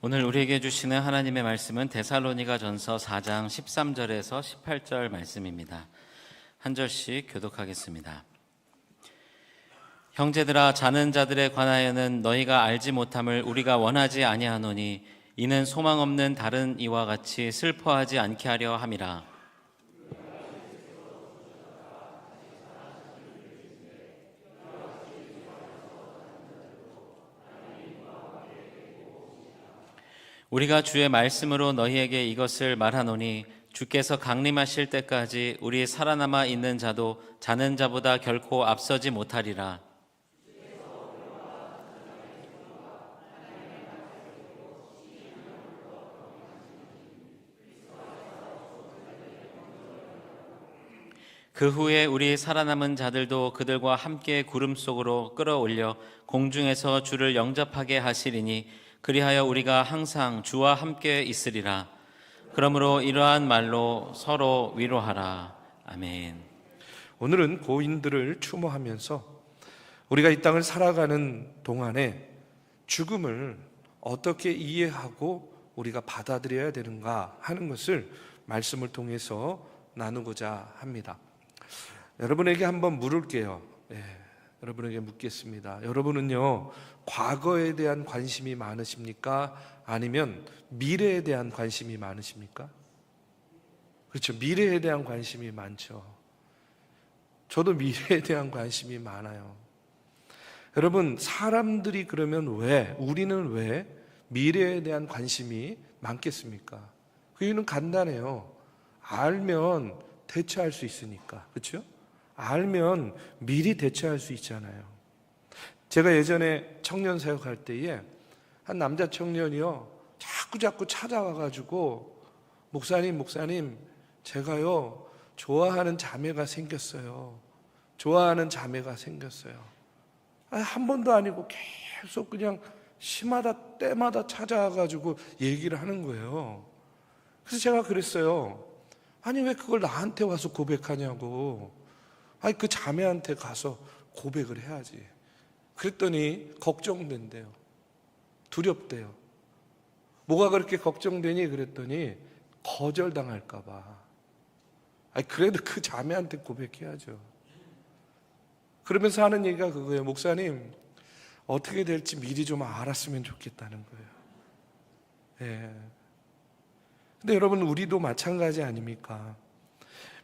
오늘 우리에게 주시는 하나님의 말씀은 데살로니가전서 4장 13절에서 18절 말씀입니다. 한 절씩 교독하겠습니다. 형제들아, 자는 자들에 관하여는 너희가 알지 못함을 우리가 원하지 아니하노니 이는 소망 없는 다른 이와 같이 슬퍼하지 않게 하려 함이라. 우리가 주의 말씀으로 너희에게 이것을 말하노니 주께서 강림하실 때까지 우리 살아남아 있는 자도 자는 자보다 결코 앞서지 못하리라. 그 후에 우리 살아남은 자들도 그들과 함께 구름 속으로 끌어올려 공중에서 주를 영접하게 하시리니 그리하여 우리가 항상 주와 함께 있으리라. 그러므로 이러한 말로 서로 위로하라. 아멘. 오늘은 고인들을 추모하면서 우리가 이 땅을 살아가는 동안에 죽음을 어떻게 이해하고 우리가 받아들여야 되는가 하는 것을 말씀을 통해서 나누고자 합니다. 여러분에게 한번 물을게요. 여러분에게 묻겠습니다. 여러분은요, 과거에 대한 관심이 많으십니까? 아니면 미래에 대한 관심이 많으십니까? 그렇죠. 미래에 대한 관심이 많죠. 저도 미래에 대한 관심이 많아요. 여러분, 사람들이 그러면 우리는 왜 미래에 대한 관심이 많겠습니까? 그 이유는 간단해요. 알면 대처할 수 있으니까. 그렇죠? 알면 미리 대처할 수 있잖아요. 제가 예전에 청년 사역할 때에 한 남자 청년이요, 자꾸 찾아와가지고 목사님 제가요 좋아하는 자매가 생겼어요. 한 번도 아니고 계속 그냥 때마다 찾아와가지고 얘기를 하는 거예요. 그래서 제가 그랬어요. 아니, 왜 그걸 나한테 와서 고백하냐고. 아니, 그 자매한테 가서 고백을 해야지. 그랬더니 걱정된대요. 두렵대요. 뭐가 그렇게 걱정되니? 그랬더니 거절당할까 봐. 아니, 그래도 그 자매한테 고백해야죠. 그러면서 하는 얘기가 그거예요. 목사님, 어떻게 될지 미리 좀 알았으면 좋겠다는 거예요. 근데 여러분, 우리도 마찬가지 아닙니까?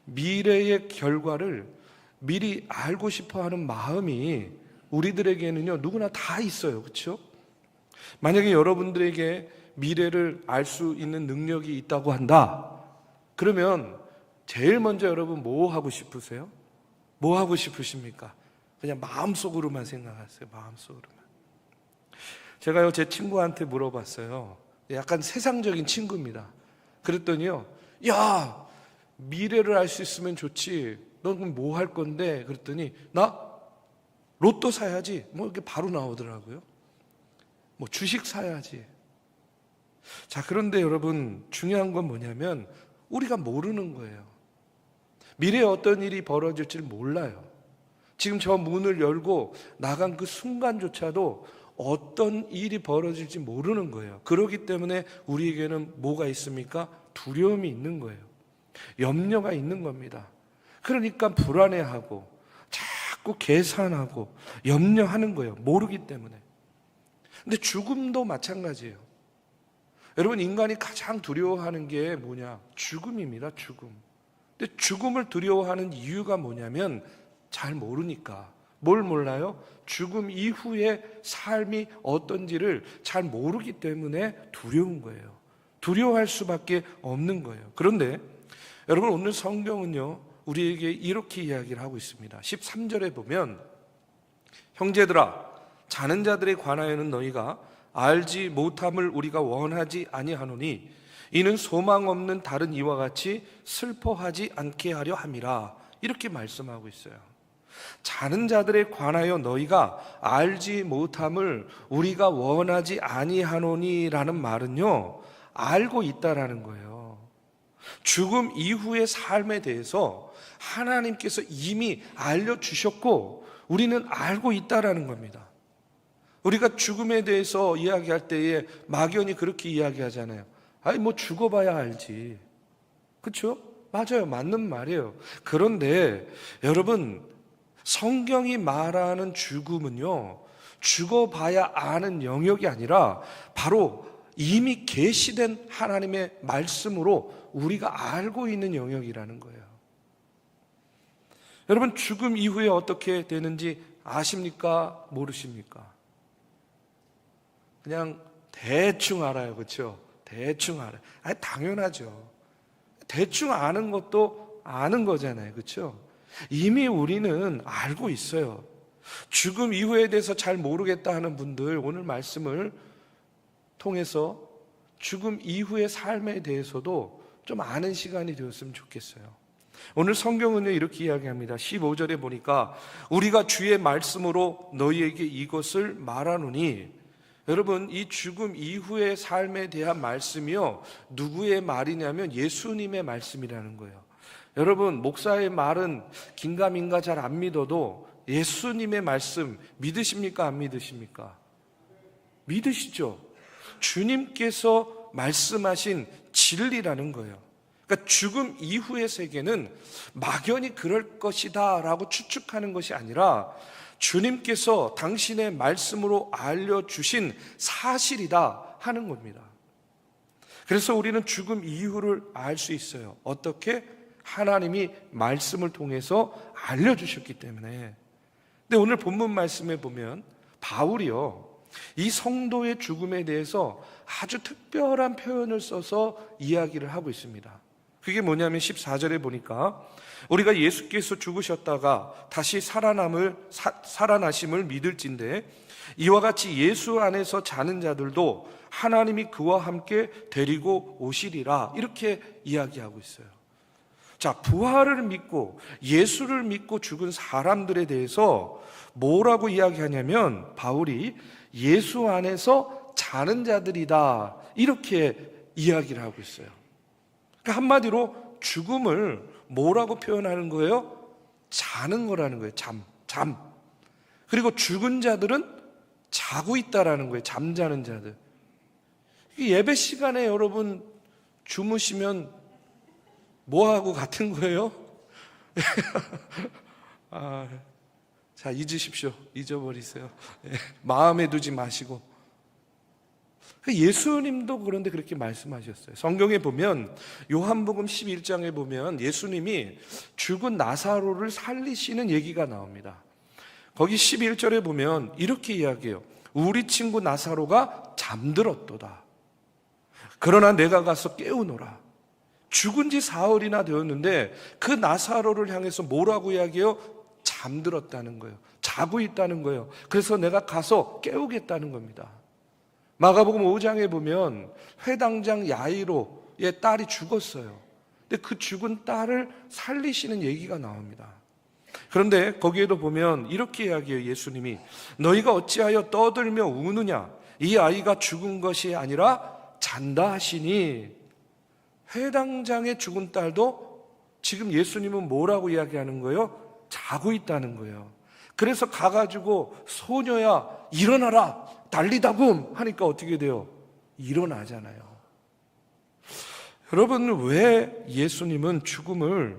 미래의 결과를 미리 알고 싶어 하는 마음이 우리들에게는요, 누구나 다 있어요. 그렇죠? 만약에 여러분들에게 미래를 알 수 있는 능력이 있다고 한다. 그러면 제일 먼저 여러분 뭐 하고 싶으세요? 뭐 하고 싶으십니까? 그냥 마음속으로만 생각하세요. 마음속으로만. 제가요, 제 친구한테 물어봤어요. 약간 세상적인 친구입니다. 그랬더니요, 야, 미래를 알 수 있으면 좋지. 넌 그럼 뭐 할 건데? 그랬더니 나 로또 사야지. 뭐 이렇게 바로 나오더라고요. 뭐 주식 사야지. 자, 그런데 여러분, 중요한 건 뭐냐면 우리가 모르는 거예요. 미래에 어떤 일이 벌어질지 몰라요. 지금 저 문을 열고 나간 그 순간조차도 어떤 일이 벌어질지 모르는 거예요. 그렇기 때문에 우리에게는 뭐가 있습니까? 두려움이 있는 거예요. 염려가 있는 겁니다. 그러니까 불안해하고 자꾸 계산하고 염려하는 거예요. 모르기 때문에. 근데 죽음도 마찬가지예요. 여러분, 인간이 가장 두려워하는 게 뭐냐? 죽음입니다. 죽음. 근데 죽음을 두려워하는 이유가 뭐냐면 잘 모르니까. 뭘 몰라요? 죽음 이후의 삶이 어떤지를 잘 모르기 때문에 두려운 거예요. 두려워할 수밖에 없는 거예요. 그런데 여러분, 오늘 성경은요, 우리에게 이렇게 이야기를 하고 있습니다. 13절에 보면, 형제들아, 자는 자들에 관하여는 너희가 알지 못함을 우리가 원하지 아니하노니 이는 소망 없는 다른 이와 같이 슬퍼하지 않게 하려 함이라. 이렇게 말씀하고 있어요. 자는 자들에 관하여 너희가 알지 못함을 우리가 원하지 아니하노니라는 말은요, 알고 있다라는 거예요. 죽음 이후의 삶에 대해서 하나님께서 이미 알려주셨고 우리는 알고 있다라는 겁니다. 우리가 죽음에 대해서 이야기할 때에 막연히 그렇게 이야기하잖아요. 아니 뭐 죽어봐야 알지. 그렇죠? 맞아요. 맞는 말이에요. 그런데 여러분, 성경이 말하는 죽음은요, 죽어봐야 아는 영역이 아니라 바로 이미 계시된 하나님의 말씀으로 우리가 알고 있는 영역이라는 거예요. 여러분, 죽음 이후에 어떻게 되는지 아십니까? 모르십니까? 그냥 대충 알아요. 그렇죠? 대충 알아요. 아니, 당연하죠. 대충 아는 것도 아는 거잖아요. 그렇죠? 이미 우리는 알고 있어요. 죽음 이후에 대해서 잘 모르겠다 하는 분들, 오늘 말씀을 통해서 죽음 이후의 삶에 대해서도 좀 아는 시간이 되었으면 좋겠어요. 오늘 성경은요 이렇게 이야기합니다. 15절에 보니까 우리가 주의 말씀으로 너희에게 이것을 말하노니, 여러분, 이 죽음 이후의 삶에 대한 말씀이요, 누구의 말이냐면 예수님의 말씀이라는 거예요. 여러분, 목사의 말은 긴가민가 잘 안 믿어도 예수님의 말씀 믿으십니까? 안 믿으십니까? 믿으시죠? 주님께서 말씀하신 진리라는 거예요. 그러니까 죽음 이후의 세계는 막연히 그럴 것이다 라고 추측하는 것이 아니라 주님께서 당신의 말씀으로 알려주신 사실이다 하는 겁니다. 그래서 우리는 죽음 이후를 알 수 있어요. 어떻게? 하나님이 말씀을 통해서 알려주셨기 때문에. 근데 오늘 본문 말씀에 보면 바울이요, 이 성도의 죽음에 대해서 아주 특별한 표현을 써서 이야기를 하고 있습니다. 그게 뭐냐면 14절에 보니까 우리가 예수께서 죽으셨다가 다시 살아나심을 믿을진데 이와 같이 예수 안에서 자는 자들도 하나님이 그와 함께 데리고 오시리라, 이렇게 이야기하고 있어요. 자, 부활을 믿고 예수를 믿고 죽은 사람들에 대해서 뭐라고 이야기하냐면 바울이 예수 안에서 자는 자들이다, 이렇게 이야기를 하고 있어요. 그러니까 한마디로 죽음을 뭐라고 표현하는 거예요? 자는 거라는 거예요. 잠. 그리고 죽은 자들은 자고 있다라는 거예요. 잠자는 자들. 예배 시간에 여러분 주무시면 뭐하고 같은 거예요? 자, 잊으십시오. 잊어버리세요. 마음에 두지 마시고. 예수님도 그런데 그렇게 말씀하셨어요. 성경에 보면 요한복음 11장에 보면 예수님이 죽은 나사로를 살리시는 얘기가 나옵니다. 거기 11절에 보면 이렇게 이야기해요. 우리 친구 나사로가 잠들었도다. 그러나 내가 가서 깨우노라. 죽은 지 사흘이나 되었는데 그 나사로를 향해서 뭐라고 이야기해요? 잠들었다는 거예요. 자고 있다는 거예요. 그래서 내가 가서 깨우겠다는 겁니다. 마가복음 5장에 보면 회당장 야이로의 딸이 죽었어요. 근데 그 죽은 딸을 살리시는 얘기가 나옵니다. 그런데 거기에도 보면 이렇게 이야기해요. 예수님이 너희가 어찌하여 떠들며 우느냐? 이 아이가 죽은 것이 아니라 잔다 하시니, 회당장의 죽은 딸도 지금 예수님은 뭐라고 이야기하는 거예요? 자고 있다는 거예요. 그래서 가가지고 소녀야 일어나라 난리다붐 하니까 어떻게 돼요? 일어나잖아요. 여러분, 왜 예수님은 죽음을,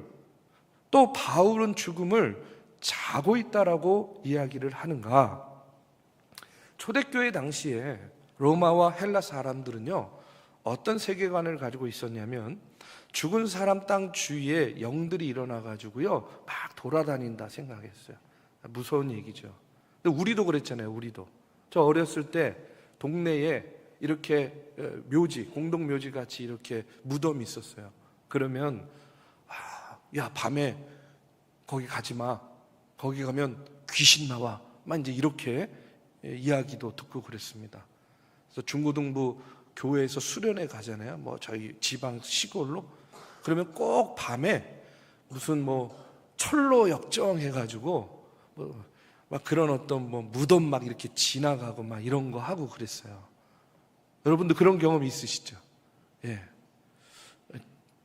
또 바울은 죽음을 자고 있다라고 이야기를 하는가? 초대교회 당시에 로마와 헬라 사람들은요 어떤 세계관을 가지고 있었냐면 죽은 사람 땅 주위에 영들이 일어나가지고요 막 돌아다닌다 생각했어요. 무서운 얘기죠. 근데 우리도 그랬잖아요. 우리도 저 어렸을 때 동네에 이렇게 묘지, 공동묘지 같이 이렇게 무덤이 있었어요. 그러면 야, 밤에 거기 가지 마. 거기 가면 귀신 나와. 막 이제 이렇게 이야기도 듣고 그랬습니다. 그래서 중고등부 교회에서 수련회 가잖아요. 뭐 저희 지방 시골로. 그러면 꼭 밤에 무슨 뭐 철로 역정해가지고 막 그런 어떤 뭐 무덤 막 이렇게 지나가고 막 이런 거 하고 그랬어요. 여러분도 그런 경험 있으시죠? 예.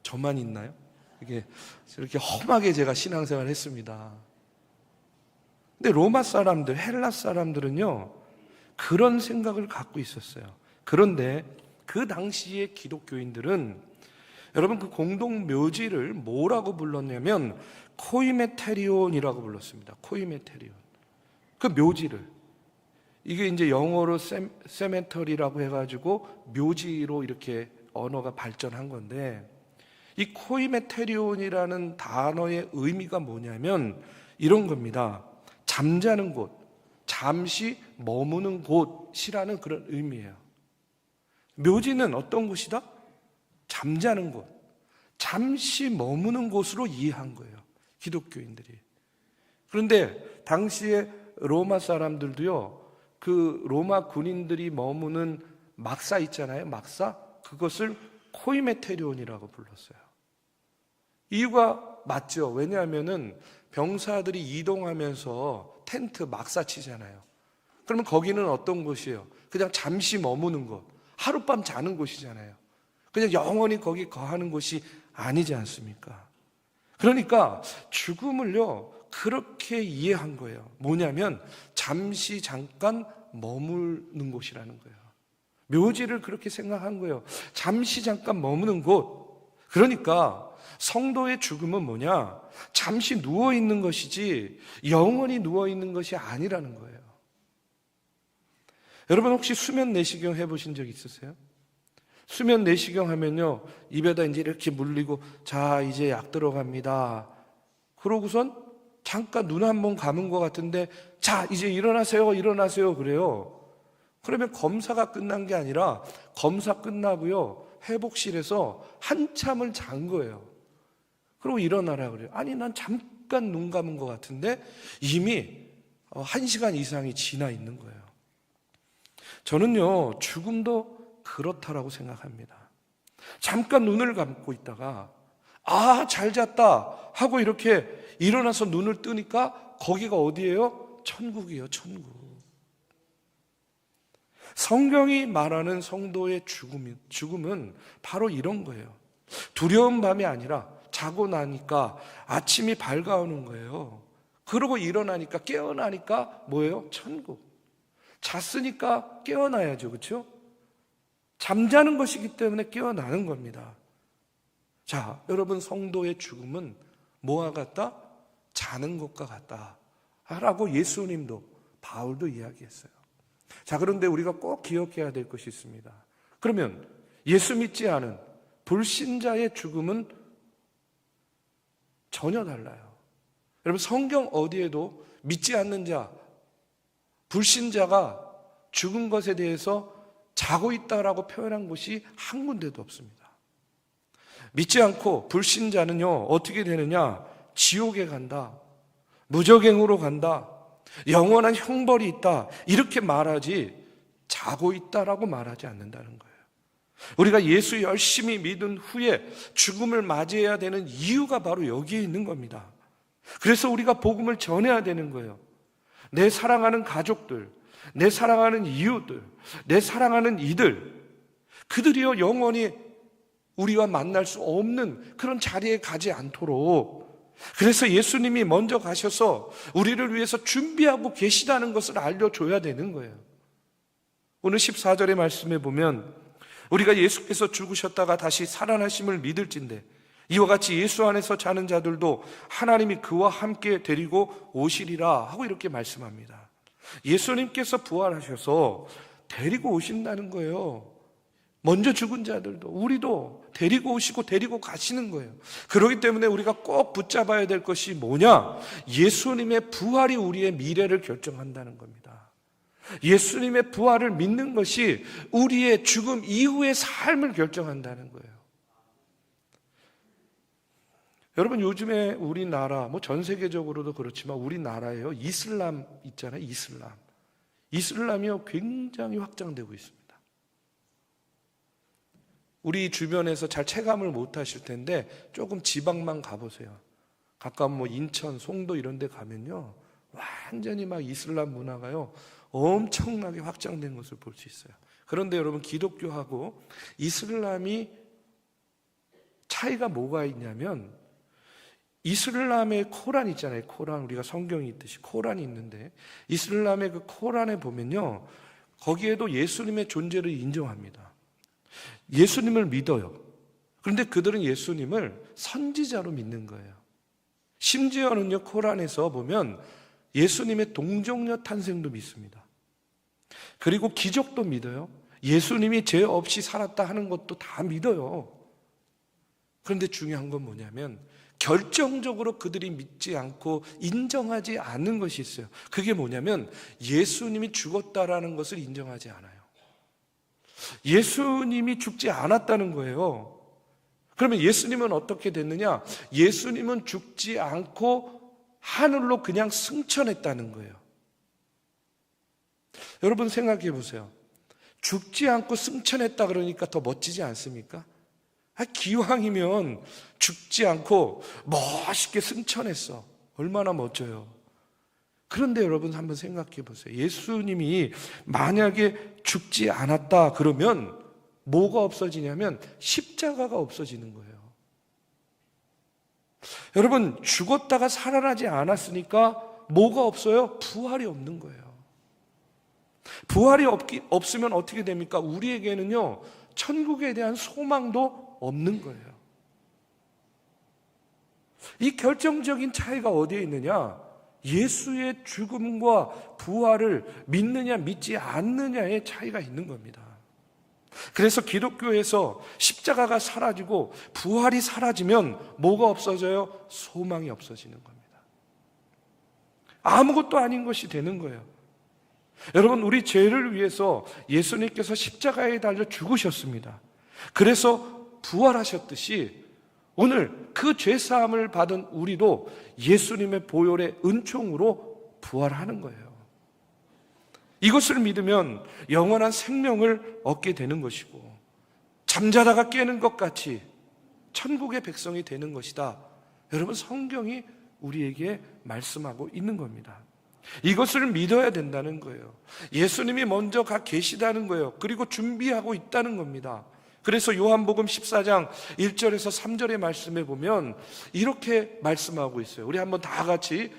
저만 있나요? 이렇게 험하게 제가 신앙생활을 했습니다. 근데 로마 사람들, 헬라 사람들은요, 그런 생각을 갖고 있었어요. 그런데 그 당시의 기독교인들은 여러분 그 공동 묘지를 뭐라고 불렀냐면 코이메테리온이라고 불렀습니다. 코이메테리온. 그 묘지를, 이게 이제 영어로 세메터리라고 해가지고 묘지로 이렇게 언어가 발전한 건데, 이 코이메테리온이라는 단어의 의미가 뭐냐면 이런 겁니다. 잠자는 곳, 잠시 머무는 곳이라는 그런 의미예요. 묘지는 어떤 곳이다? 잠자는 곳, 잠시 머무는 곳으로 이해한 거예요, 기독교인들이. 그런데 당시에 로마 사람들도요, 그 로마 군인들이 머무는 막사 있잖아요, 막사. 그것을 코이메테리온이라고 불렀어요. 이유가 맞죠. 왜냐하면은 병사들이 이동하면서 텐트 막사 치잖아요. 그러면 거기는 어떤 곳이에요? 그냥 잠시 머무는 곳, 하룻밤 자는 곳이잖아요. 그냥 영원히 거기 거하는 곳이 아니지 않습니까? 그러니까 죽음을요, 그렇게 이해한 거예요. 뭐냐면 잠시 잠깐 머무는 곳이라는 거예요. 묘지를 그렇게 생각한 거예요. 잠시 잠깐 머무는 곳. 그러니까 성도의 죽음은 뭐냐? 잠시 누워 있는 것이지 영원히 누워 있는 것이 아니라는 거예요. 여러분 혹시 수면 내시경 해보신 적 있으세요? 수면 내시경 하면요, 입에다 이제 이렇게 물리고, 자 이제 약 들어갑니다. 그러고선 잠깐 눈 한 번 감은 것 같은데, 자 이제 일어나세요, 일어나세요 그래요. 그러면 검사가 끝난 게 아니라 검사 끝나고요, 회복실에서 한참을 잔 거예요. 그리고 일어나라 그래요. 아니 난 잠깐 눈 감은 것 같은데 이미 1시간 이상이 지나 있는 거예요. 저는요, 죽음도 그렇다라고 생각합니다. 잠깐 눈을 감고 있다가 잘 잤다 하고 이렇게 일어나서 눈을 뜨니까 거기가 어디예요? 천국이에요, 천국. 성경이 말하는 성도의 죽음은 바로 이런 거예요. 두려운 밤이 아니라 자고 나니까 아침이 밝아오는 거예요. 그러고 일어나니까, 깨어나니까 뭐예요? 천국. 잤으니까 깨어나야죠, 그렇죠? 잠자는 것이기 때문에 깨어나는 겁니다. 자, 여러분 성도의 죽음은 뭐와 같다? 자는 것과 같다 라고 예수님도, 바울도 이야기했어요. 자, 그런데 우리가 꼭 기억해야 될 것이 있습니다. 그러면 예수 믿지 않은 불신자의 죽음은 전혀 달라요. 여러분 성경 어디에도 믿지 않는 자, 불신자가 죽은 것에 대해서 자고 있다라고 표현한 곳이 한 군데도 없습니다. 믿지 않고 불신자는요, 어떻게 되느냐? 지옥에 간다, 무저갱으로 간다, 영원한 형벌이 있다, 이렇게 말하지 자고 있다라고 말하지 않는다는 거예요. 우리가 예수 열심히 믿은 후에 죽음을 맞이해야 되는 이유가 바로 여기에 있는 겁니다. 그래서 우리가 복음을 전해야 되는 거예요. 내 사랑하는 가족들, 내 사랑하는 이웃들, 내 사랑하는 이들, 그들이요 영원히 우리와 만날 수 없는 그런 자리에 가지 않도록, 그래서 예수님이 먼저 가셔서 우리를 위해서 준비하고 계시다는 것을 알려줘야 되는 거예요. 오늘 14절의 말씀에 보면 우리가 예수께서 죽으셨다가 다시 살아나심을 믿을진대 이와 같이 예수 안에서 자는 자들도 하나님이 그와 함께 데리고 오시리라 하고 이렇게 말씀합니다. 예수님께서 부활하셔서 데리고 오신다는 거예요. 먼저 죽은 자들도, 우리도 데리고 오시고 데리고 가시는 거예요. 그렇기 때문에 우리가 꼭 붙잡아야 될 것이 뭐냐? 예수님의 부활이 우리의 미래를 결정한다는 겁니다. 예수님의 부활을 믿는 것이 우리의 죽음 이후의 삶을 결정한다는 거예요. 여러분 요즘에 우리나라, 전 세계적으로도 그렇지만 우리나라에요, 이슬람 있잖아요. 이슬람이요 굉장히 확장되고 있습니다. 우리 주변에서 잘 체감을 못 하실 텐데 조금 지방만 가보세요. 가까운 인천, 송도 이런 데 가면요 완전히 막 이슬람 문화가요 엄청나게 확장된 것을 볼 수 있어요. 그런데 여러분 기독교하고 이슬람이 차이가 뭐가 있냐면, 이슬람의 코란 있잖아요. 코란, 우리가 성경이 있듯이 코란이 있는데 이슬람의 그 코란에 보면요 거기에도 예수님의 존재를 인정합니다. 예수님을 믿어요. 그런데 그들은 예수님을 선지자로 믿는 거예요. 심지어는요, 코란에서 보면 예수님의 동정녀 탄생도 믿습니다. 그리고 기적도 믿어요. 예수님이 죄 없이 살았다 하는 것도 다 믿어요. 그런데 중요한 건 뭐냐면 결정적으로 그들이 믿지 않고 인정하지 않는 것이 있어요. 그게 뭐냐면 예수님이 죽었다라는 것을 인정하지 않아요. 예수님이 죽지 않았다는 거예요. 그러면 예수님은 어떻게 됐느냐? 예수님은 죽지 않고 하늘로 그냥 승천했다는 거예요. 여러분 생각해 보세요. 죽지 않고 승천했다 그러니까 더 멋지지 않습니까? 기왕이면 죽지 않고 멋있게 승천했어. 얼마나 멋져요. 그런데 여러분 한번 생각해 보세요. 예수님이 만약에 죽지 않았다 그러면 뭐가 없어지냐면 십자가가 없어지는 거예요. 여러분 죽었다가 살아나지 않았으니까 뭐가 없어요? 부활이 없는 거예요. 부활이 없으면 어떻게 됩니까? 우리에게는요, 천국에 대한 소망도 없는 거예요. 이 결정적인 차이가 어디에 있느냐? 예수의 죽음과 부활을 믿느냐 믿지 않느냐의 차이가 있는 겁니다. 그래서 기독교에서 십자가가 사라지고 부활이 사라지면 뭐가 없어져요? 소망이 없어지는 겁니다. 아무것도 아닌 것이 되는 거예요. 여러분, 우리 죄를 위해서 예수님께서 십자가에 달려 죽으셨습니다. 그래서 부활하셨듯이 오늘 그 죄사함을 받은 우리도 예수님의 보혈의 은총으로 부활하는 거예요. 이것을 믿으면 영원한 생명을 얻게 되는 것이고 잠자다가 깨는 것 같이 천국의 백성이 되는 것이다. 여러분, 성경이 우리에게 말씀하고 있는 겁니다. 이것을 믿어야 된다는 거예요. 예수님이 먼저 가 계시다는 거예요. 그리고 준비하고 있다는 겁니다. 그래서 요한복음 14장 1절에서 3절의 말씀에 보면 이렇게 말씀하고 있어요. 우리 한번 다 같이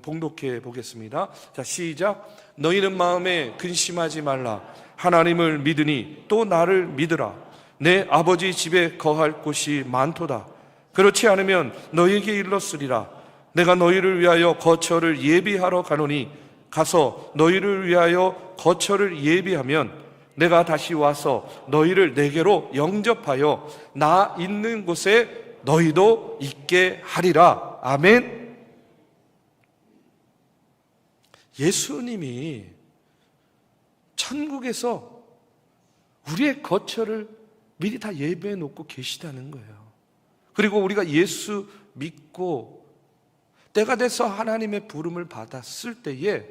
봉독해 보겠습니다. 자, 시작. 너희는 마음에 근심하지 말라. 하나님을 믿으니 또 나를 믿으라. 내 아버지 집에 거할 곳이 많도다. 그렇지 않으면 너희에게 일렀으리라. 내가 너희를 위하여 거처를 예비하러 가노니 가서 너희를 위하여 거처를 예비하면 내가 다시 와서 너희를 내게로 영접하여 나 있는 곳에 너희도 있게 하리라. 아멘. 예수님이 천국에서 우리의 거처를 미리 다 예배해 놓고 계시다는 거예요. 그리고 우리가 예수 믿고 때가 돼서 하나님의 부름을 받았을 때에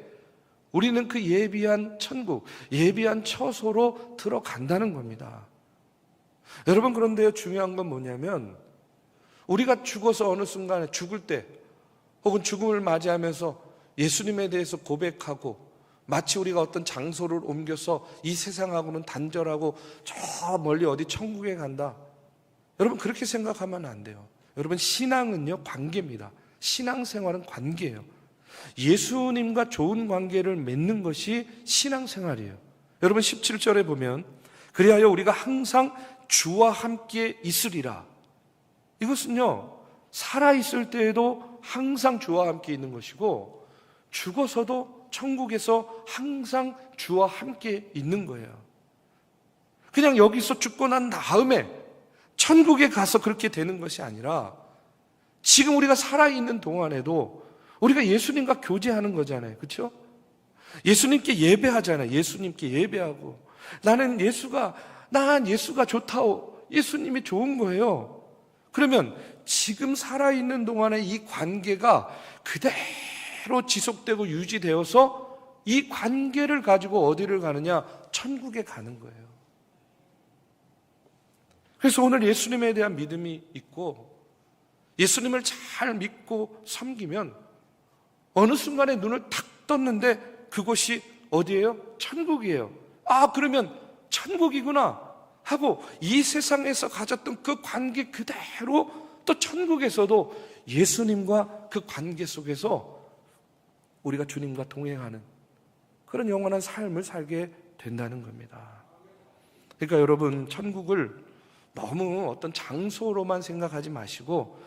우리는 그 예비한 천국, 예비한 처소로 들어간다는 겁니다. 여러분, 그런데요, 중요한 건 뭐냐면 우리가 죽어서 어느 순간에 죽을 때 혹은 죽음을 맞이하면서 예수님에 대해서 고백하고 마치 우리가 어떤 장소를 옮겨서 이 세상하고는 단절하고 저 멀리 어디 천국에 간다. 여러분, 그렇게 생각하면 안 돼요. 여러분, 신앙은요, 관계입니다. 신앙생활은 관계예요. 예수님과 좋은 관계를 맺는 것이 신앙생활이에요. 여러분, 17절에 보면 그리하여 우리가 항상 주와 함께 있으리라. 이것은요, 살아있을 때에도 항상 주와 함께 있는 것이고 죽어서도 천국에서 항상 주와 함께 있는 거예요. 그냥 여기서 죽고 난 다음에 천국에 가서 그렇게 되는 것이 아니라 지금 우리가 살아있는 동안에도 우리가 예수님과 교제하는 거잖아요. 그렇죠? 예수님께 예배하잖아요. 예수님께 예배하고 난 예수가 좋다오. 예수님이 좋은 거예요. 그러면 지금 살아있는 동안에 이 관계가 그대로 지속되고 유지되어서 이 관계를 가지고 어디를 가느냐? 천국에 가는 거예요. 그래서 오늘 예수님에 대한 믿음이 있고 예수님을 잘 믿고 섬기면 어느 순간에 눈을 탁 떴는데 그곳이 어디예요? 천국이에요. 아, 그러면 천국이구나 하고 이 세상에서 가졌던 그 관계 그대로 또 천국에서도 예수님과 그 관계 속에서 우리가 주님과 동행하는 그런 영원한 삶을 살게 된다는 겁니다. 그러니까 여러분, 천국을 너무 어떤 장소로만 생각하지 마시고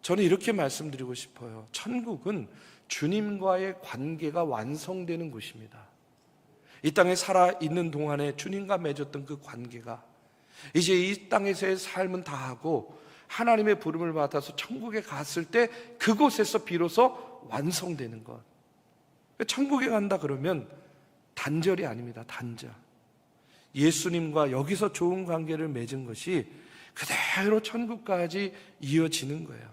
저는 이렇게 말씀드리고 싶어요. 천국은 주님과의 관계가 완성되는 곳입니다. 이 땅에 살아있는 동안에 주님과 맺었던 그 관계가 이제 이 땅에서의 삶은 다 하고 하나님의 부름을 받아서 천국에 갔을 때 그곳에서 비로소 완성되는 것. 천국에 간다 그러면 단절이 아닙니다. 단절. 예수님과 여기서 좋은 관계를 맺은 것이 그대로 천국까지 이어지는 거예요.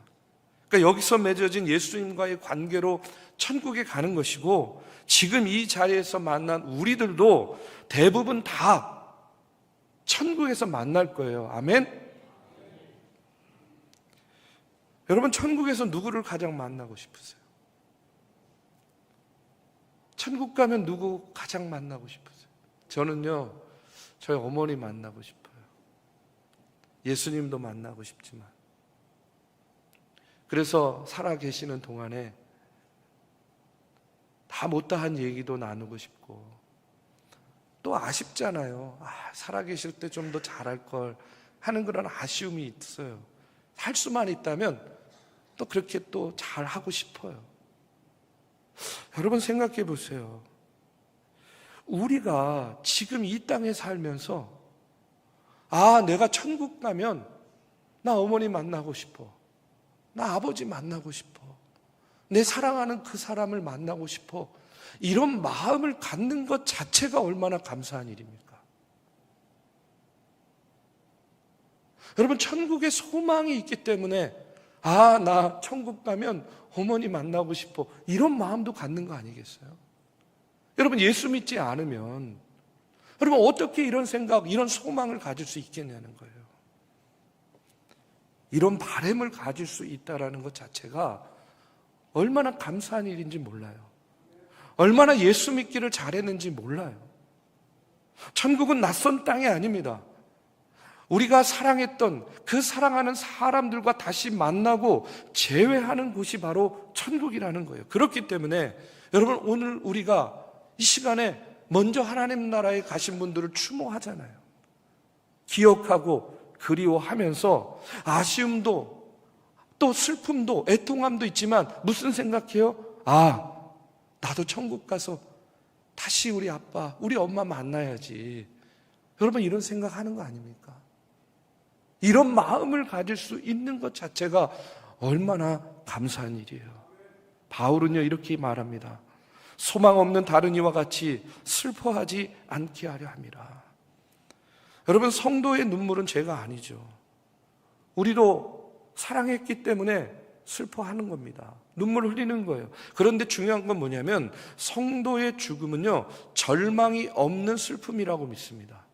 그러니까 여기서 맺어진 예수님과의 관계로 천국에 가는 것이고, 지금 이 자리에서 만난 우리들도 대부분 다 천국에서 만날 거예요. 아멘? 여러분, 천국에서 누구를 가장 만나고 싶으세요? 천국 가면 누구 가장 만나고 싶으세요? 저는요, 저희 어머니 만나고 싶어요. 예수님도 만나고 싶지만. 그래서 살아계시는 동안에 다 못다한 얘기도 나누고 싶고, 또 아쉽잖아요. 살아계실 때 좀 더 잘할 걸 하는 그런 아쉬움이 있어요. 할 수만 있다면 또 그렇게 또 잘하고 싶어요. 여러분, 생각해 보세요. 우리가 지금 이 땅에 살면서 내가 천국 가면 나 어머니 만나고 싶어, 나 아버지 만나고 싶어, 내 사랑하는 그 사람을 만나고 싶어, 이런 마음을 갖는 것 자체가 얼마나 감사한 일입니까? 여러분, 천국에 소망이 있기 때문에 나 천국 가면 어머니 만나고 싶어, 이런 마음도 갖는 거 아니겠어요? 여러분, 예수 믿지 않으면 여러분 어떻게 이런 생각, 이런 소망을 가질 수 있겠냐는 거예요. 이런 바람을 가질 수 있다는 것 자체가 얼마나 감사한 일인지 몰라요. 얼마나 예수 믿기를 잘했는지 몰라요. 천국은 낯선 땅이 아닙니다. 우리가 사랑했던 그 사랑하는 사람들과 다시 만나고 재회하는 곳이 바로 천국이라는 거예요. 그렇기 때문에 여러분, 오늘 우리가 이 시간에 먼저 하나님 나라에 가신 분들을 추모하잖아요. 기억하고 그리워하면서 아쉬움도 또 슬픔도 애통함도 있지만 무슨 생각해요? 나도 천국 가서 다시 우리 아빠, 우리 엄마 만나야지. 여러분, 이런 생각하는 거 아닙니까? 이런 마음을 가질 수 있는 것 자체가 얼마나 감사한 일이에요. 바울은요, 이렇게 말합니다. 소망 없는 다른 이와 같이 슬퍼하지 않게 하려 함이라. 여러분, 성도의 눈물은 죄가 아니죠. 우리도 사랑했기 때문에 슬퍼하는 겁니다. 눈물 흘리는 거예요. 그런데 중요한 건 뭐냐면 성도의 죽음은요, 절망이 없는 슬픔이라고 믿습니다.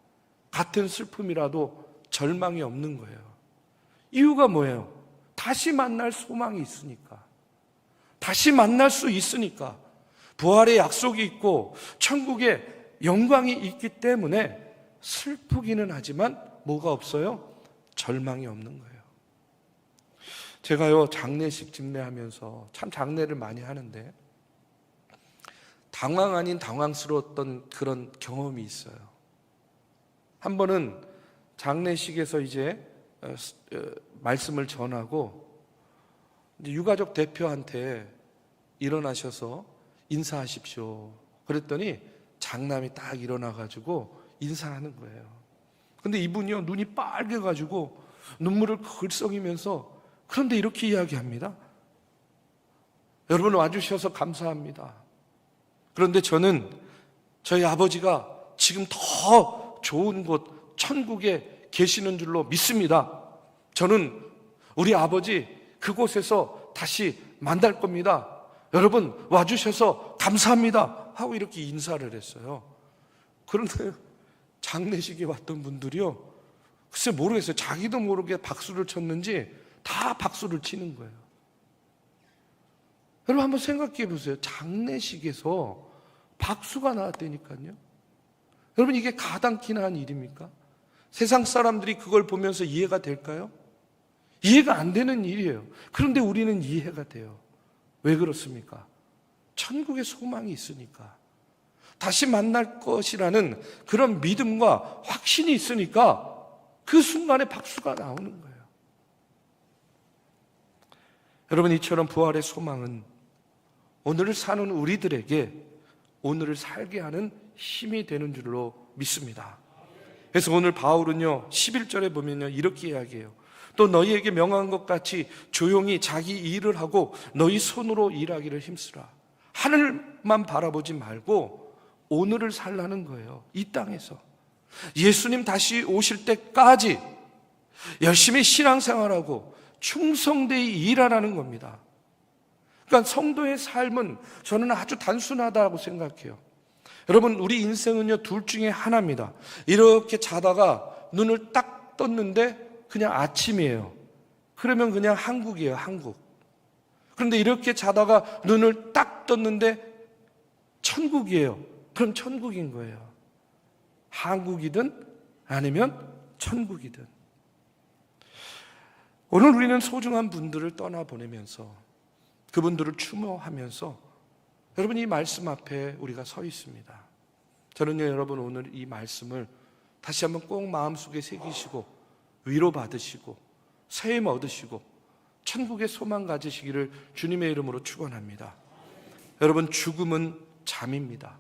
같은 슬픔이라도 절망이 없는 거예요. 이유가 뭐예요? 다시 만날 소망이 있으니까. 다시 만날 수 있으니까. 부활의 약속이 있고 천국의 영광이 있기 때문에 슬프기는 하지만 뭐가 없어요? 절망이 없는 거예요. 제가요, 장례식 집례하면서 참 장례를 많이 하는데 당황 아닌 당황스러웠던 그런 경험이 있어요. 한 번은 장례식에서 이제 말씀을 전하고 이제 유가족 대표한테 일어나셔서 인사하십시오. 그랬더니 장남이 딱 일어나가지고 인사하는 거예요. 근데 이분이요, 눈이 빨개가지고 눈물을 글썽이면서, 그런데 이렇게 이야기합니다. 여러분, 와주셔서 감사합니다. 그런데 저는 저희 아버지가 지금 더 좋은 곳 천국에 계시는 줄로 믿습니다. 저는 우리 아버지 그곳에서 다시 만날 겁니다. 여러분, 와주셔서 감사합니다 하고 이렇게 인사를 했어요. 그런데 장례식에 왔던 분들이요, 글쎄 모르겠어요. 자기도 모르게 박수를 쳤는지 다 박수를 치는 거예요. 여러분, 한번 생각해 보세요. 장례식에서 박수가 나왔다니까요. 여러분, 이게 가당키나 한 일입니까? 세상 사람들이 그걸 보면서 이해가 될까요? 이해가 안 되는 일이에요. 그런데 우리는 이해가 돼요. 왜 그렇습니까? 천국에 소망이 있으니까. 다시 만날 것이라는 그런 믿음과 확신이 있으니까 그 순간에 박수가 나오는 거예요. 여러분, 이처럼 부활의 소망은 오늘을 사는 우리들에게 오늘을 살게 하는 힘이 되는 줄로 믿습니다. 그래서 오늘 바울은요 11절에 보면요 이렇게 이야기해요. 또 너희에게 명한 것 같이 조용히 자기 일을 하고 너희 손으로 일하기를 힘쓰라. 하늘만 바라보지 말고 오늘을 살라는 거예요. 이 땅에서 예수님 다시 오실 때까지 열심히 신앙생활하고 충성되이 일하라는 겁니다. 그러니까 성도의 삶은 저는 아주 단순하다고 생각해요. 여러분, 우리 인생은요 둘 중에 하나입니다. 이렇게 자다가 눈을 딱 떴는데 그냥 아침이에요. 그러면 그냥 한국이에요, 한국. 그런데 이렇게 자다가 눈을 딱 떴는데 천국이에요. 그럼 천국인 거예요. 한국이든 아니면 천국이든. 오늘 우리는 소중한 분들을 떠나보내면서 그분들을 추모하면서 여러분 이 말씀 앞에 우리가 서 있습니다. 저는요 여러분 오늘 이 말씀을 다시 한번 꼭 마음속에 새기시고 위로받으시고 세임 얻으시고 천국의 소망 가지시기를 주님의 이름으로 축원합니다. 여러분, 죽음은 잠입니다.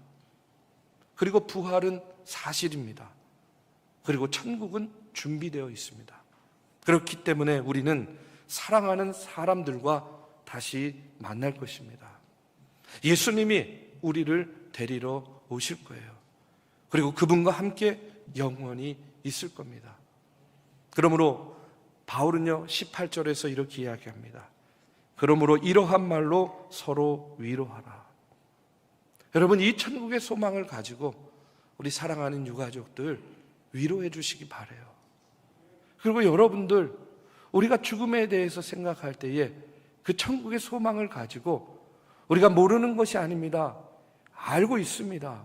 그리고 부활은 사실입니다. 그리고 천국은 준비되어 있습니다. 그렇기 때문에 우리는 사랑하는 사람들과 다시 만날 것입니다. 예수님이 우리를 데리러 오실 거예요. 그리고 그분과 함께 영원히 있을 겁니다. 그러므로 바울은요 18절에서 이렇게 이야기합니다. 그러므로 이러한 말로 서로 위로하라. 여러분, 이 천국의 소망을 가지고 우리 사랑하는 유가족들 위로해 주시기 바라요. 그리고 여러분들, 우리가 죽음에 대해서 생각할 때에 그 천국의 소망을 가지고 우리가 모르는 것이 아닙니다. 알고 있습니다.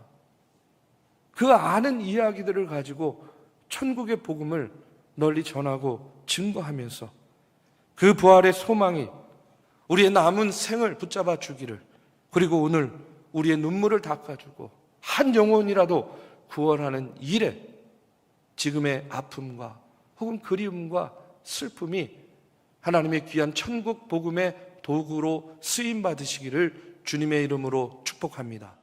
그 아는 이야기들을 가지고 천국의 복음을 널리 전하고 증거하면서 그 부활의 소망이 우리의 남은 생을 붙잡아 주기를, 그리고 오늘 우리의 눈물을 닦아주고 한 영혼이라도 구원하는 일에 지금의 아픔과 혹은 그리움과 슬픔이 하나님의 귀한 천국 복음의 도구로 쓰임 받으시기를 주님의 이름으로 축복합니다.